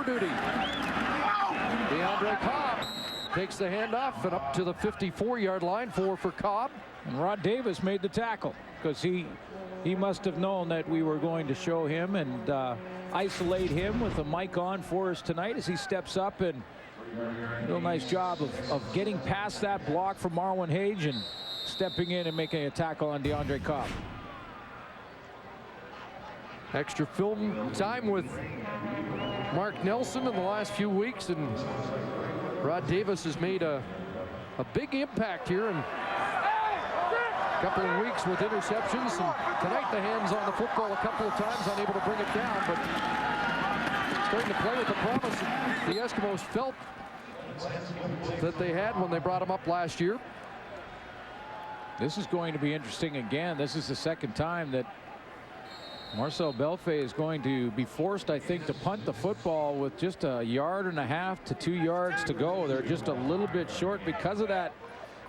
for duty. DeAndre Cobb takes the handoff and up to the 54-yard line. 4 for Cobb. And Rod Davis made the tackle because he must have known that we were going to show him and isolate him with the mic on for us tonight as he steps up, and real nice job of getting past that block from Marlon Hage and stepping in and making a tackle on DeAndre Cobb. Extra film time with Mark Nelson in the last few weeks, and Rod Davis has made a big impact here in a couple of weeks with interceptions, and tonight the hands on the football a couple of times, unable to bring it down, but starting to play with the promise the Eskimos felt that they had when they brought him up last year. This is going to be interesting again. This is the second time that Marcel Belfait is going to be forced, I think, to punt the football with just 1.5 yards to 2 yards to go. They're just a little bit short because of that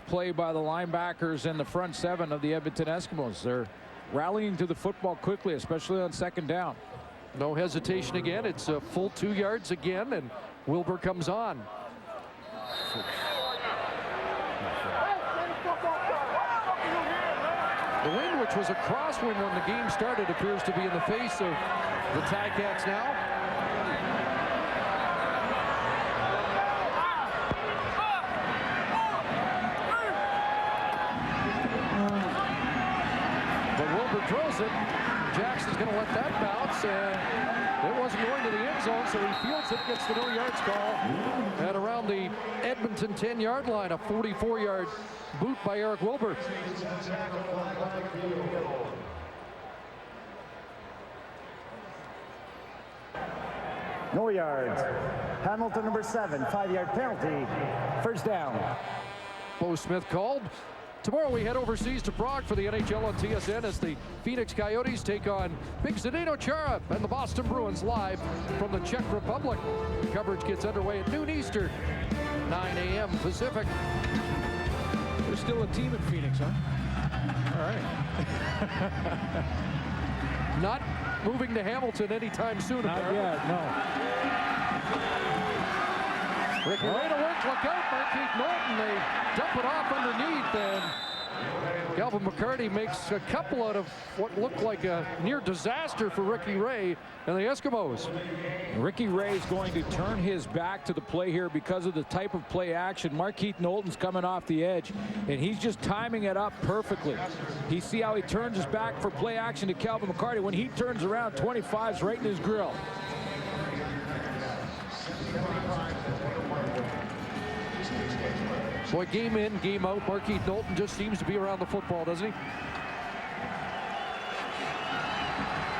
play by the linebackers and the front seven of the Edmonton Eskimos. They're rallying to the football quickly, especially on second down. No hesitation again. It's a full 2 yards again, and Wilbur comes on. The wind, which was a crosswind when the game started, appears to be in the face of the Ticats now. But Wilbur throws it. Jackson's going to let that bounce, and it wasn't going to the end zone, so he fields it, gets the no yards call at around the Edmonton 10-yard line. A 44-yard boot by Eric Wilbur. No yards. Hamilton number 7, 5-yard penalty. First down. Bo Smith called. Tomorrow we head overseas to Prague for the NHL on TSN as the Phoenix Coyotes take on Big Zdeno Chara and the Boston Bruins live from the Czech Republic. Coverage gets underway at noon Eastern, 9 a.m. Pacific. There's still a team in Phoenix, huh? All right. Not moving to Hamilton anytime soon. Not yet, no. Ricky Ray to work, look out, Marquise Norton. They dump it off underneath, and Calvin McCarty makes a couple out of what looked like a near disaster for Ricky Ray and the Eskimos. Ricky Ray is going to turn his back to the play here because of the type of play action. Marquise Knowlton's coming off the edge, and he's just timing it up perfectly. You see how he turns his back for play action to Calvin McCarty. When he turns around, 25's right in his grill. Boy, game in, game out, Marquise Knowlton just seems to be around the football, doesn't he?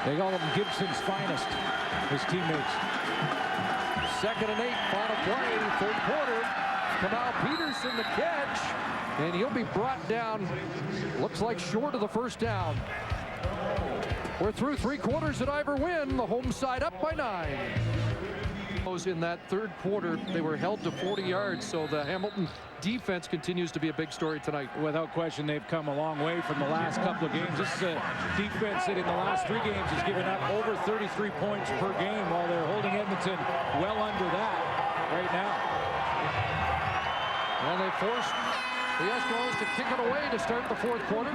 They call him Gibson's finest, his teammates. 2nd and 8, final play, third quarter. Kamal Peterson the catch, and he'll be brought down, looks like short of the first down. We're through 3 quarters at Ivor Wynne, the home side up by 9. In that third quarter, they were held to 40 yards, so the Hamilton defense continues to be a big story tonight. Without question, they've come a long way from the last couple of games. This is a defense that in the last 3 games has given up over 33 points per game, while they're holding Edmonton well under that right now. And they forced the Eskimos to kick it away to start the fourth quarter.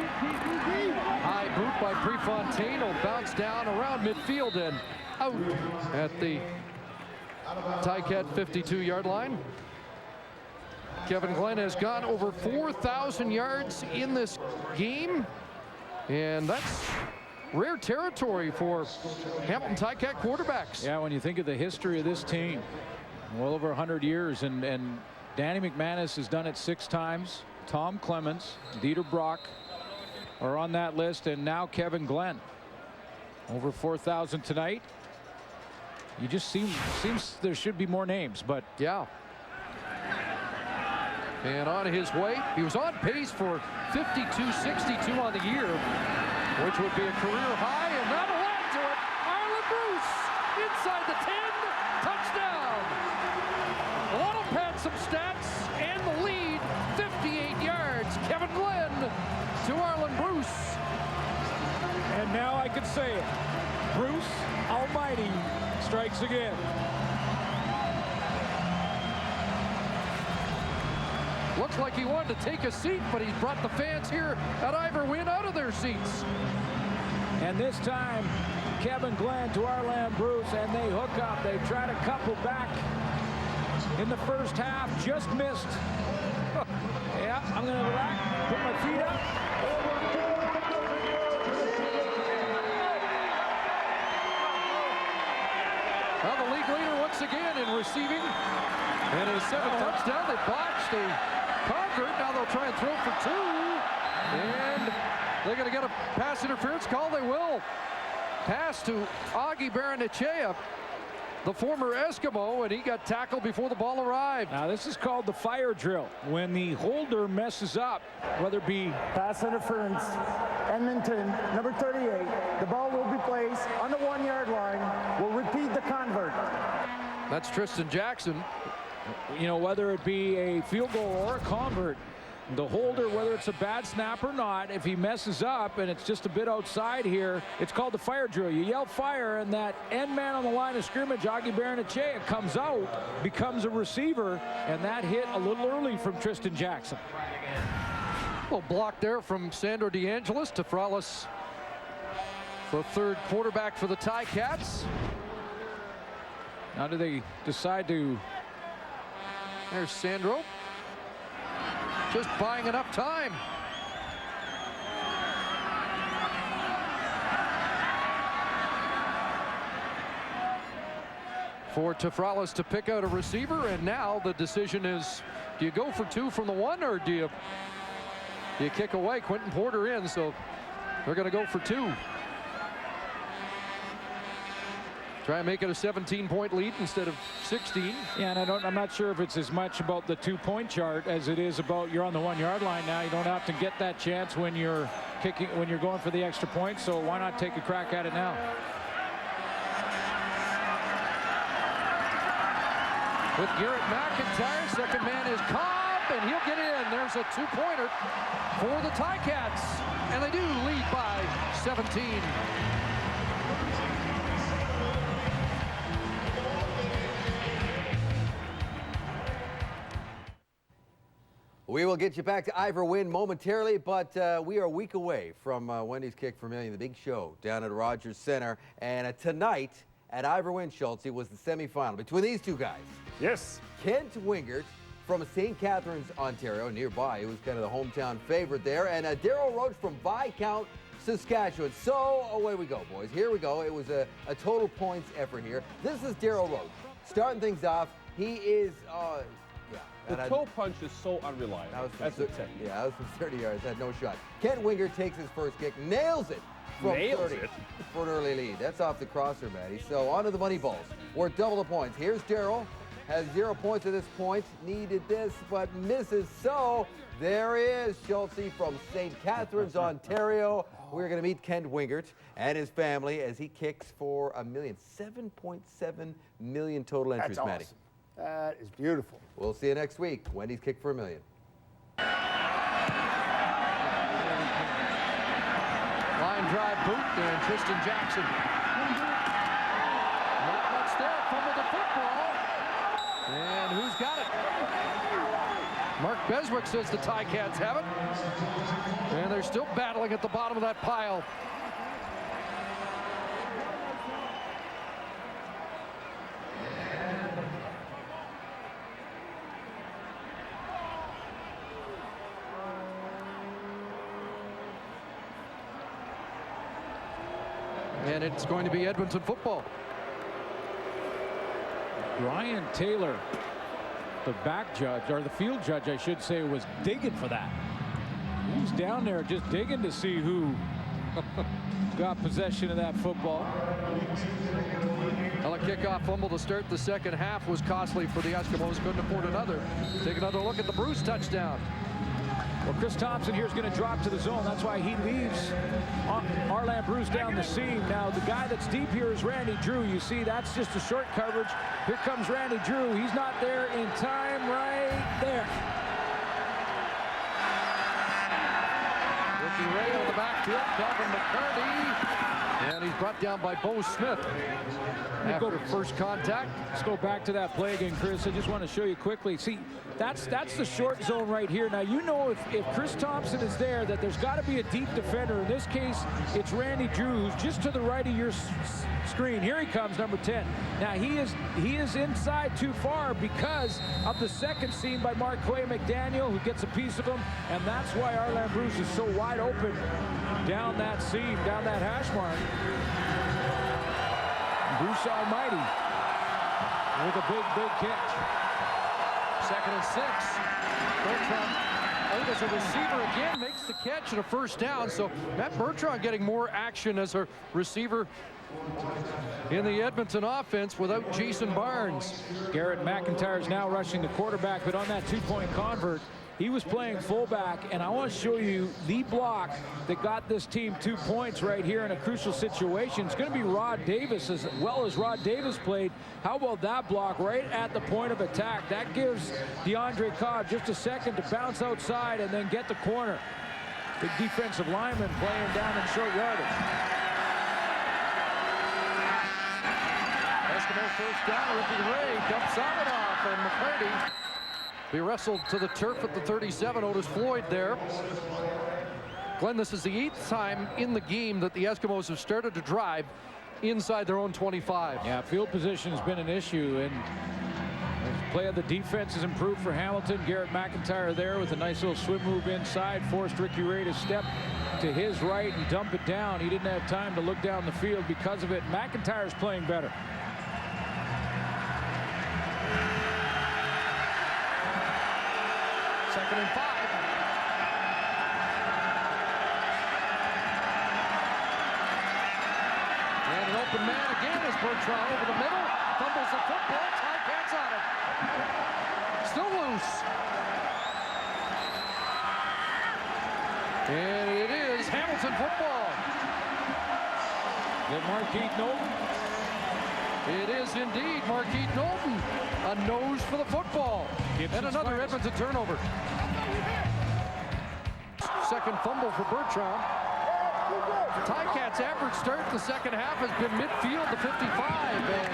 High boot by Prefontaine will bounce down around midfield and out at the Ticat 52-yard line. Kevin Glenn has gone over 4,000 yards in this game, and that's rare territory for Hamilton Ticat quarterbacks. Yeah, when you think of the history of this team, well over 100 years, and Danny McManus has done it 6 times. Tom Clements, Dieter Brock are on that list, and now Kevin Glenn. Over 4,000 tonight. You just seems there should be more names, but yeah. And on his way, he was on pace for 52-62 on the year, which would be a career high, and that'll add to it. Arlen Bruce inside the 10, touchdown. That'll pad some stats and the lead, 58 yards. Kevin Glenn to Arlen Bruce. And now I can say it. Bruce Almighty strikes again. Looks like he wanted to take a seat, but he's brought the fans here at Ivor Wynn out of their seats. And this time, Kevin Glenn to Arland Bruce, and they hook up. They try to couple back in the first half, just missed. Yeah, I'm going to relax, put my feet up. Well, the league leader once again in receiving. And his 7th touchdown, they botched a convert. Now they'll try and throw for 2. And they're going to get a pass interference call. They will. Pass to Augie Baranachea, the former Eskimo, and he got tackled before the ball arrived. Now this is called the fire drill. When the holder messes up, whether it be Pass interference. Edmonton, number 38. The ball will be placed on the 1-yard line. We'll repeat the convert. That's Tristan Jackson. you know, whether it be a field goal or a convert, the holder, whether it's a bad snap or not, if he messes up and it's just a bit outside here, it's called the fire drill. You yell fire, and that end man on the line of scrimmage, Augie Baranachea, comes out, becomes a receiver, and that hit a little early from Tristan Jackson. Well, block there from Sandro DeAngelis. Tafralis, the third quarterback for the Ticats. Now do they decide to... There's Sandro. Just buying enough time. For Tafralis to pick out a receiver, and now the decision is, do you go for two from the one, or do you kick away? Quentin Porter in, so they're going to go for two. Try and make it a 17-point lead instead of 16. Yeah, and I'm not sure if it's as much about the two-point chart as it is about you're on the 1-yard line now. You don't have to get that chance when you're kicking, when you're going for the extra point. So why not take a crack at it now? With Garrett McIntyre, second man is Cobb, and he'll get in. There's a two-pointer for the Ticats, and they do lead by 17. We will get you back to Ivor Wynn momentarily, but we are a week away from Wendy's Kick for a Million, the big show down at Rogers Center. And tonight at Ivor Wynn, Schultz, was the semifinal between these two guys. Yes. Kent Wingert from St. Catharines, Ontario, nearby. He was kind of the hometown favorite there. And Darryl Roach from Viscount, Saskatchewan. So away we go, boys. Here we go. It was a total points effort here. This is Darryl Roach. Starting things off, he is... The toe punch is so unreliable. That's a 10. Yeah, that was from 30 yards. Had no shot. Kent Wingert takes his first kick, nails it from 30 for an early lead. That's off the crosser, Matty. So on to the money balls. We're double the points. Here's Darryl. Has 0 points at this point. Needed this, but misses. So there is Schultz from St. Catharines, Ontario. We're going to meet Kent Wingert and his family as he kicks for $1 million. 7.7 million total entries, That's Matty. awesome. That is beautiful. We'll see you next week. Wendy's Kick for $1 million. Line drive boot there, and Tristan Jackson. Not much there, fumbled the football. And who's got it? Mark Beswick says the Ticats have it. And they're still battling at the bottom of that pile. And it's going to be Edmonton football. Brian Taylor, the back judge, or the field judge, I should say, was digging for that. He was down there just digging to see who got possession of that football. Well, a kickoff fumble to start the second half was costly for the Eskimos. Couldn't afford another. Take another look at the Bruce touchdown. Well, Chris Thompson here is going to drop to the zone. That's why he leaves Arland Bruce down the seam. Now, the guy that's deep here is Randy Drew. You see, that's just a short coverage. Here comes Randy Drew. He's not there in time right there. Ricky Ray on the backfield. Calvin McCarty. And he's brought down by Bo Smith after first contact. Let's go back to that play again, Chris. I just want to show you quickly. See, That's the short zone right here. Now, you know if Chris Thompson is there, that there's got to be a deep defender. In this case, it's Randy Drew, who's just to the right of your screen. Here he comes, number 10. Now, he is inside too far because of the second seam by Marquay McDaniel, who gets a piece of him, and that's why Arlen Bruce is so wide open down that seam, down that hash mark. Bruce Almighty with a big catch. 2nd and 6. Bertrand out as a receiver again, makes the catch and a first down. So Matt Bertrand getting more action as a receiver in the Edmonton offense without Jason Barnes. Garrett McIntyre is now rushing the quarterback, but on that 2-point convert, he was playing fullback, and I want to show you the block that got this team 2 points right here in a crucial situation. It's going to be Rod Davis, as well as Rod Davis played. How about that block right at the point of attack? That gives DeAndre Cobb just a second to bounce outside and then get the corner. Big defensive lineman playing down in short yardage. Eskimo first down. Ricky Ray dumps that one off, and McCarty be wrestled to the turf at the 37. Otis Floyd there. Glenn, this is the 8th time in the game that the Eskimos have started to drive inside their own 25. Yeah, field position has been an issue, and the play of the defense has improved for Hamilton. Garrett McIntyre there with a nice little swim move inside, forced Ricky Ray to step to his right and dump it down. He didn't have time to look down the field because of it. McIntyre's playing better. Second and 5. And an open man again as Bertrand over the middle. Fumbles the football. Ticats on it. Still loose. And it is Hamilton football. Get Marquise Knowlton. It is indeed Marquise Knowlton. A nose for the football. And another Edmonton turnover. Second fumble for Bertrand. Ticats' average start the second half has been midfield to 55. And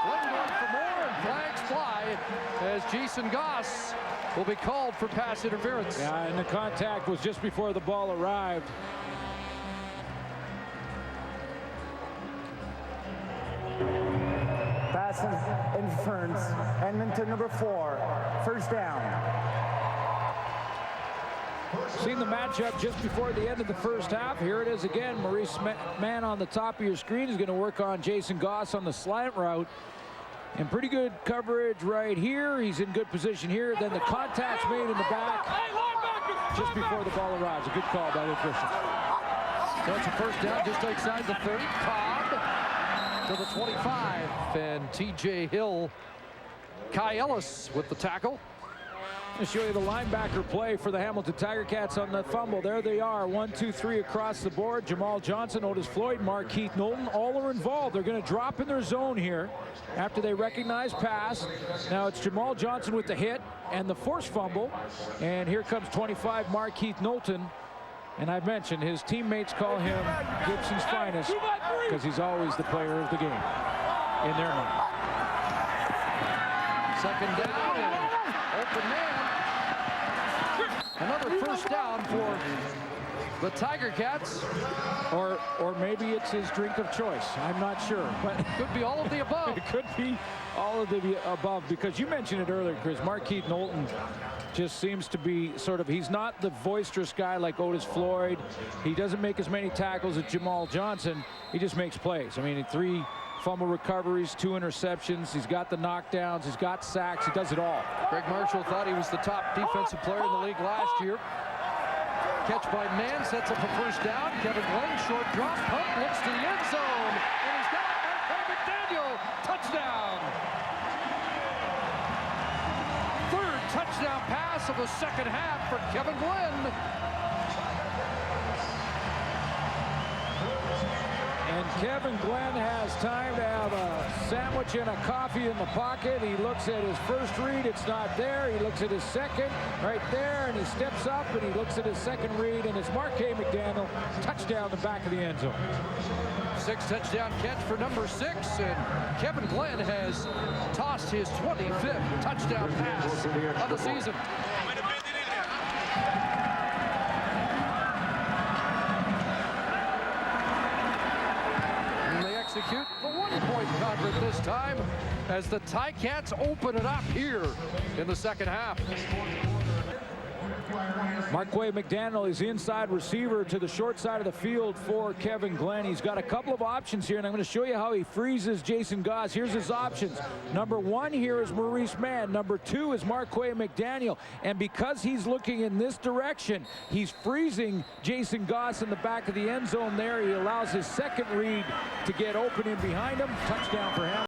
Glenn going for more, and flags fly as Jason Goss will be called for pass interference. Yeah, and the contact was just before the ball arrived. Pass interference. Edmonton number 4. First down. Seen the matchup just before the end of the first half. Here it is again. Maurice Mann on the top of your screen is going to work on Jason Goss on the slant route. And pretty good coverage right here. He's in good position here. Then the contact's made in the back just before the ball arrives. A good call by the official. So it's a first down just outside the 30. Cobb to the 25. And T.J. Hill, Kai Ellis with the tackle. I'll show you the linebacker play for the Hamilton Tiger Cats on the fumble. There they are, 1, 2, 3 across the board. Jamal Johnson, Otis Floyd, Marquise Knowlton, all are involved. They're going to drop in their zone here after they recognize pass. Now it's Jamal Johnson with the hit and the forced fumble. And here comes 25, Marquise Knowlton. And I've mentioned his teammates call him Gibson's finest because he's always the player of the game in their mind. Second down and open man. Another first down for the Tiger Cats. Or maybe it's his drink of choice. I'm not sure. But it could be all of the above. It could be all of the above, because you mentioned it earlier, Chris. Marquise Knowlton just seems to be sort of, he's not the boisterous guy like Otis Floyd. He doesn't make as many tackles as Jamal Johnson. He just makes plays. I mean, 3 fumble recoveries, 2 interceptions. He's got the knockdowns. He's got sacks. He does it all. Greg Marshall thought he was the top defensive player in the league last year. Catch by Mann sets up a first down. Kevin Glenn, short drop, pump, looks to the end zone. And he's got it by McDaniel. Touchdown. Third touchdown pass of the second half for Kevin Glenn. And Kevin Glenn has time to have a sandwich and a coffee in the pocket. He looks at his first read, it's not there. He looks at his second, right there, and he steps up and he looks at his second read, and it's Marquay McDaniel, touchdown the back of the end zone. 6 touchdown catch for number 6, and Kevin Glenn has tossed his 25th touchdown pass of the season. And they execute the 1-point convert this time as the Ticats open it up here in the second half. Marquay McDaniel is inside receiver to the short side of the field for Kevin Glenn. He's got a couple of options here, and I'm going to show you how he freezes Jason Goss. Here's his options. Number 1 here is Maurice Mann. Number 2 is Marquay McDaniel. And because he's looking in this direction, he's freezing Jason Goss in the back of the end zone there. He allows his second read to get open in behind him. Touchdown for him.